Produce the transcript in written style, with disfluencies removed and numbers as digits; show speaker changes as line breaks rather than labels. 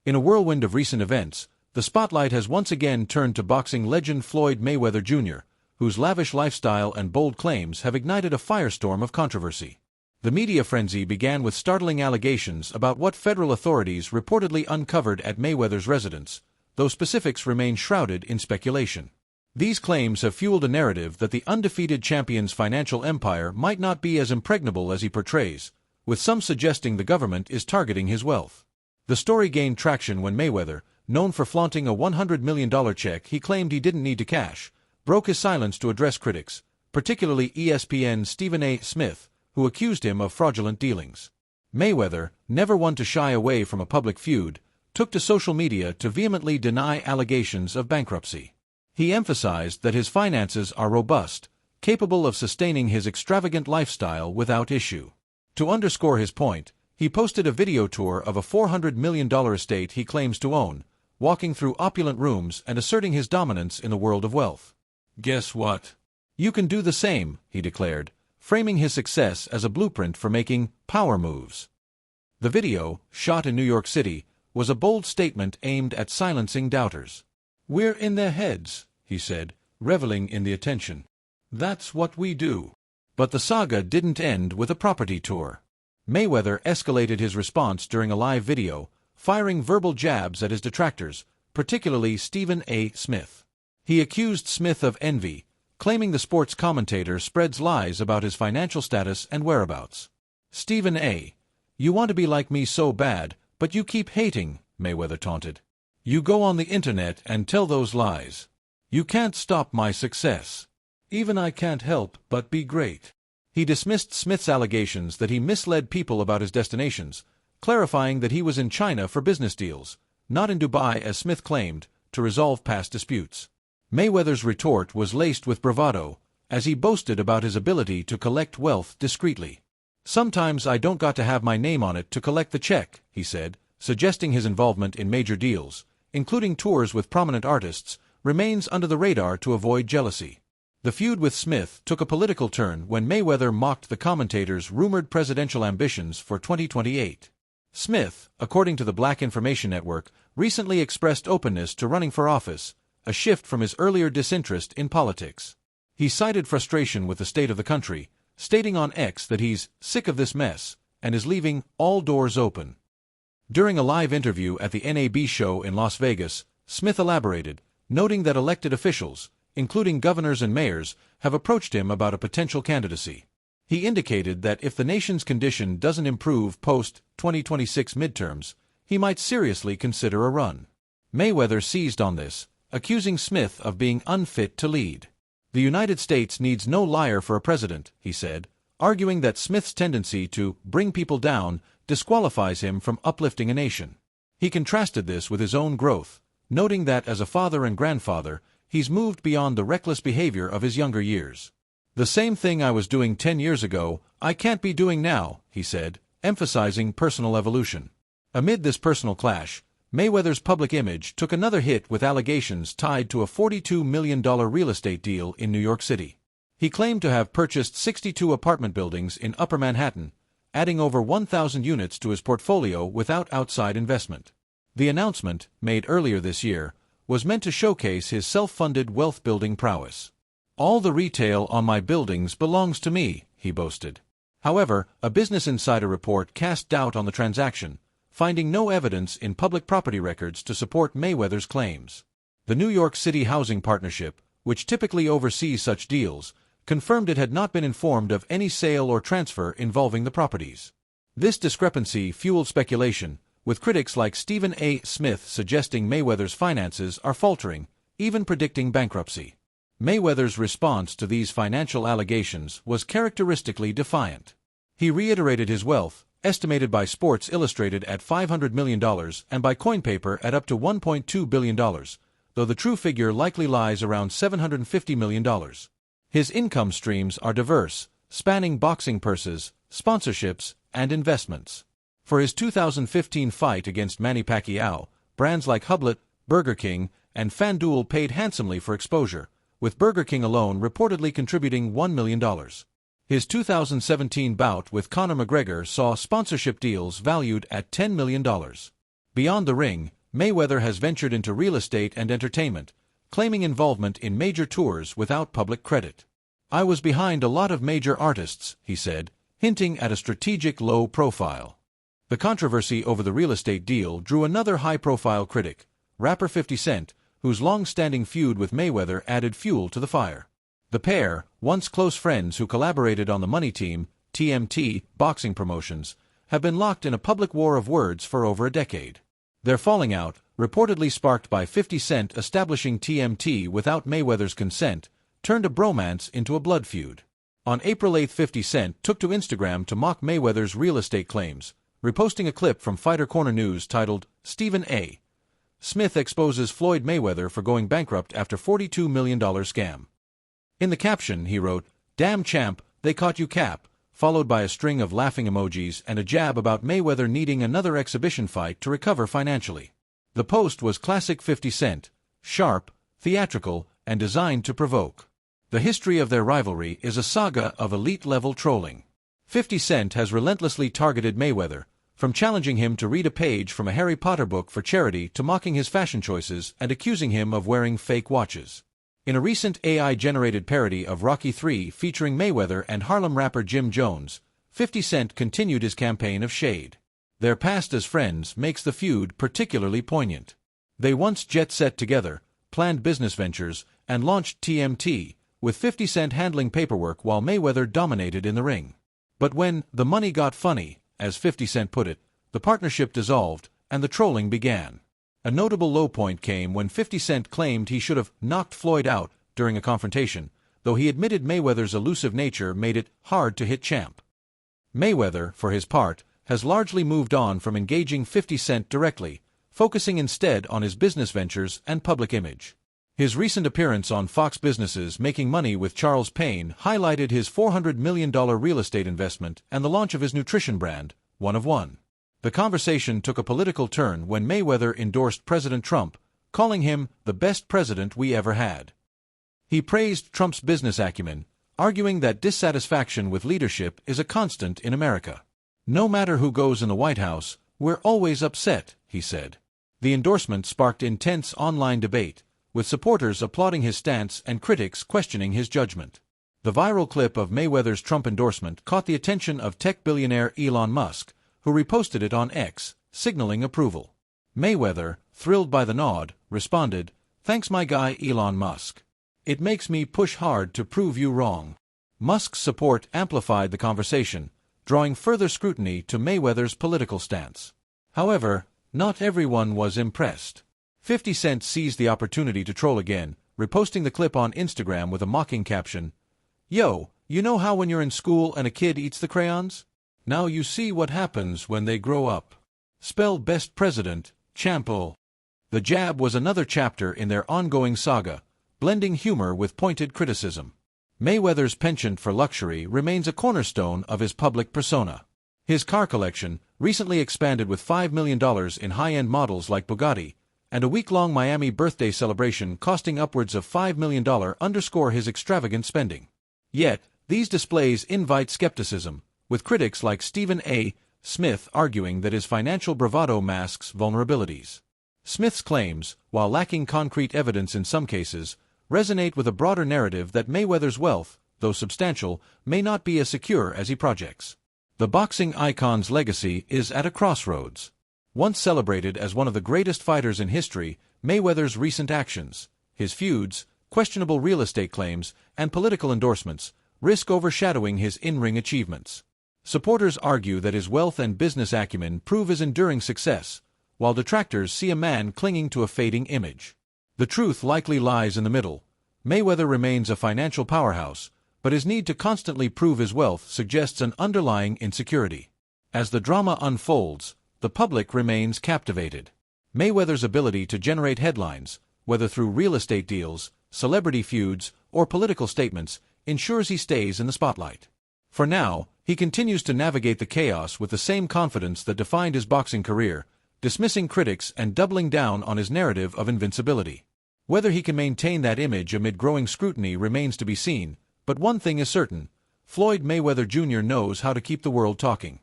In a whirlwind of recent events, the spotlight has once again turned to boxing legend Floyd Mayweather Jr., whose lavish lifestyle and bold claims have ignited a firestorm of controversy. The media frenzy began with startling allegations about what federal authorities reportedly uncovered at Mayweather's residence, though specifics remain shrouded in speculation. These claims have fueled a narrative that the undefeated champion's financial empire might not be as impregnable as he portrays, with some suggesting the government is targeting his wealth. The story gained traction when Mayweather, known for flaunting a $100 million check he claimed he didn't need to cash, broke his silence to address critics, particularly ESPN's Stephen A. Smith, who accused him of fraudulent dealings. Mayweather, never one to shy away from a public feud, took to social media to vehemently deny allegations of bankruptcy. He emphasized that his finances are robust, capable of sustaining his extravagant lifestyle without issue. To underscore his point, he posted a video tour of a $400 million estate he claims to own, walking through opulent rooms and asserting his dominance in the world of wealth. "Guess what? You can do the same," he declared, framing his success as a blueprint for making power moves. The video, shot in New York City, was a bold statement aimed at silencing doubters. "We're in their heads," he said, reveling in the attention. "That's what we do." But the saga didn't end with a property tour. Mayweather escalated his response during a live video, firing verbal jabs at his detractors, particularly Stephen A. Smith. He accused Smith of envy, claiming the sports commentator spreads lies about his financial status and whereabouts. "Stephen A., you want to be like me so bad, but you keep hating," Mayweather taunted. "You go on the internet and tell those lies. You can't stop my success. Even I can't help but be great." He dismissed Smith's allegations that he misled people about his destinations, clarifying that he was in China for business deals, not in Dubai as Smith claimed, to resolve past disputes. Mayweather's retort was laced with bravado, as he boasted about his ability to collect wealth discreetly. "Sometimes I don't got to have my name on it to collect the check," he said, suggesting his involvement in major deals, including tours with prominent artists, remains under the radar to avoid jealousy. The feud with Smith took a political turn when Mayweather mocked the commentator's rumored presidential ambitions for 2028. Smith, according to the Black Information Network, recently expressed openness to running for office, a shift from his earlier disinterest in politics. He cited frustration with the state of the country, stating on X that he's sick of this mess and is leaving all doors open. During a live interview at the NAB show in Las Vegas, Smith elaborated, noting that elected officials, including governors and mayors, have approached him about a potential candidacy. He indicated that if the nation's condition doesn't improve post-2026 midterms, he might seriously consider a run. Mayweather seized on this, accusing Smith of being unfit to lead. "The United States needs no liar for a president," he said, arguing that Smith's tendency to bring people down disqualifies him from uplifting a nation. He contrasted this with his own growth, noting that as a father and grandfather, he's moved beyond the reckless behavior of his younger years. "The same thing I was doing 10 years ago, I can't be doing now," he said, emphasizing personal evolution. Amid this personal clash, Mayweather's public image took another hit with allegations tied to a $42 million real estate deal in New York City. He claimed to have purchased 62 apartment buildings in Upper Manhattan, adding over 1,000 units to his portfolio without outside investment. The announcement, made earlier this year, was meant to showcase his self-funded wealth-building prowess. "All the retail on my buildings belongs to me," he boasted. However, a Business Insider report cast doubt on the transaction, finding no evidence in public property records to support Mayweather's claims. The New York City Housing Partnership, which typically oversees such deals, confirmed it had not been informed of any sale or transfer involving the properties. This discrepancy fueled speculation, with critics like Stephen A. Smith suggesting Mayweather's finances are faltering, even predicting bankruptcy. Mayweather's response to these financial allegations was characteristically defiant. He reiterated his wealth, estimated by Sports Illustrated at $500 million and by CoinPaper at up to $1.2 billion, though the true figure likely lies around $750 million. His income streams are diverse, spanning boxing purses, sponsorships, and investments. For his 2015 fight against Manny Pacquiao, brands like Hublet, Burger King, and FanDuel paid handsomely for exposure, with Burger King alone reportedly contributing $1 million. His 2017 bout with Conor McGregor saw sponsorship deals valued at $10 million. Beyond the ring, Mayweather has ventured into real estate and entertainment, claiming involvement in major tours without public credit. "I was behind a lot of major artists," he said, hinting at a strategic low profile. The controversy over the real estate deal drew another high-profile critic, rapper 50 Cent, whose long-standing feud with Mayweather added fuel to the fire. The pair, once close friends who collaborated on the Money Team, TMT, boxing promotions, have been locked in a public war of words for over a decade. Their falling out, reportedly sparked by 50 Cent establishing TMT without Mayweather's consent, turned a bromance into a blood feud. On April 8, 50 Cent took to Instagram to mock Mayweather's real estate claims, reposting a clip from Fighter Corner News titled, "Stephen A. Smith exposes Floyd Mayweather for going bankrupt after $42 million scam." In the caption, he wrote, "Damn champ, they caught you cap," followed by a string of laughing emojis and a jab about Mayweather needing another exhibition fight to recover financially. The post was classic 50 Cent, sharp, theatrical, and designed to provoke. The history of their rivalry is a saga of elite-level trolling. 50 Cent has relentlessly targeted Mayweather, from challenging him to read a page from a Harry Potter book for charity to mocking his fashion choices and accusing him of wearing fake watches. In a recent AI-generated parody of Rocky III featuring Mayweather and Harlem rapper Jim Jones, 50 Cent continued his campaign of shade. Their past as friends makes the feud particularly poignant. They once jet-set together, planned business ventures, and launched TMT, with 50 Cent handling paperwork while Mayweather dominated in the ring. But when the money got funny, as 50 Cent put it, the partnership dissolved, and the trolling began. A notable low point came when 50 Cent claimed he should have knocked Floyd out during a confrontation, though he admitted Mayweather's elusive nature made it hard to hit champ. Mayweather, for his part, has largely moved on from engaging 50 Cent directly, focusing instead on his business ventures and public image. His recent appearance on Fox Business's Making Money with Charles Payne highlighted his $400 million real estate investment and the launch of his nutrition brand, One of One. The conversation took a political turn when Mayweather endorsed President Trump, calling him the best president we ever had. He praised Trump's business acumen, arguing that dissatisfaction with leadership is a constant in America. "No matter who goes in the White House, we're always upset," he said. The endorsement sparked intense online debate, with supporters applauding his stance and critics questioning his judgment. The viral clip of Mayweather's Trump endorsement caught the attention of tech billionaire Elon Musk, who reposted it on X, signaling approval. Mayweather, thrilled by the nod, responded, "Thanks my guy Elon Musk. It makes me push hard to prove you wrong." Musk's support amplified the conversation, drawing further scrutiny to Mayweather's political stance. However, not everyone was impressed. 50 Cent seized the opportunity to troll again, reposting the clip on Instagram with a mocking caption, "Yo, you know how when you're in school and a kid eats the crayons? Now you see what happens when they grow up. Spell best president, champo." The jab was another chapter in their ongoing saga, blending humor with pointed criticism. Mayweather's penchant for luxury remains a cornerstone of his public persona. His car collection, recently expanded with $5 million in high-end models like Bugatti, and a week-long Miami birthday celebration costing upwards of $5 million underscore his extravagant spending. Yet, these displays invite skepticism, with critics like Stephen A. Smith arguing that his financial bravado masks vulnerabilities. Smith's claims, while lacking concrete evidence in some cases, resonate with a broader narrative that Mayweather's wealth, though substantial, may not be as secure as he projects. The boxing icon's legacy is at a crossroads. Once celebrated as one of the greatest fighters in history, Mayweather's recent actions, his feuds, questionable real estate claims, and political endorsements risk overshadowing his in-ring achievements. Supporters argue that his wealth and business acumen prove his enduring success, while detractors see a man clinging to a fading image. The truth likely lies in the middle. Mayweather remains a financial powerhouse, but his need to constantly prove his wealth suggests an underlying insecurity. As the drama unfolds, the public remains captivated. Mayweather's ability to generate headlines, whether through real estate deals, celebrity feuds, or political statements, ensures he stays in the spotlight. For now, he continues to navigate the chaos with the same confidence that defined his boxing career, dismissing critics and doubling down on his narrative of invincibility. Whether he can maintain that image amid growing scrutiny remains to be seen, but one thing is certain: Floyd Mayweather Jr. knows how to keep the world talking.